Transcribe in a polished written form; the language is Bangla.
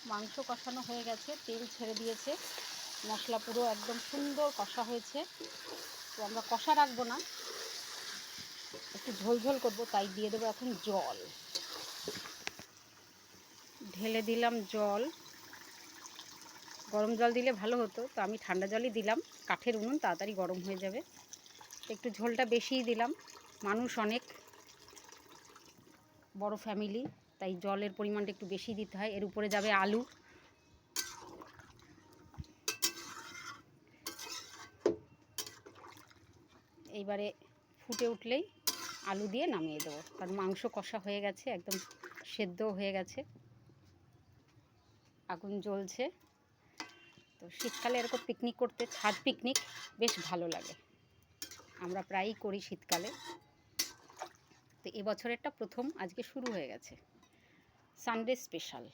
মাংস কষানো হয়ে গেছে, তেল ছেড়ে দিয়েছে, মশলা পুরো একদম সুন্দর কষা হয়েছে। তো আমরা কষা রাখবো না, একটু ঝোলঝোল করবো, তাই দিয়ে দেবো এখন জল। ঢেলে দিলাম জল। গরম জল দিলে ভালো হতো, তো আমি ঠান্ডা জলই দিলাম, কাঠের উনুন তাড়াতাড়ি গরম হয়ে যাবে। একটু ঝোলটা বেশিই দিলাম, মানুষ অনেক, বড় ফ্যামিলি, তাই জলের পরিমাণটা একটু বেশি দিতে হয়। এর উপরে যাবে আলু। এইবারে ফুটে উঠলেই আলু দিয়ে নামিয়ে দেবো, কারণ মাংস কষা হয়ে গেছে, একদম সেদ্ধও হয়ে গেছে। আগুন জ্বলছে। তো শীতকালে এরকম পিকনিক করতে, ছাদ পিকনিক বেশ ভালো লাগে, আমরা প্রায়ই করি শীতকালে। তো এবছরেরটা প্রথম আজকে শুরু হয়ে গেছে, সানডে স্পেশাল।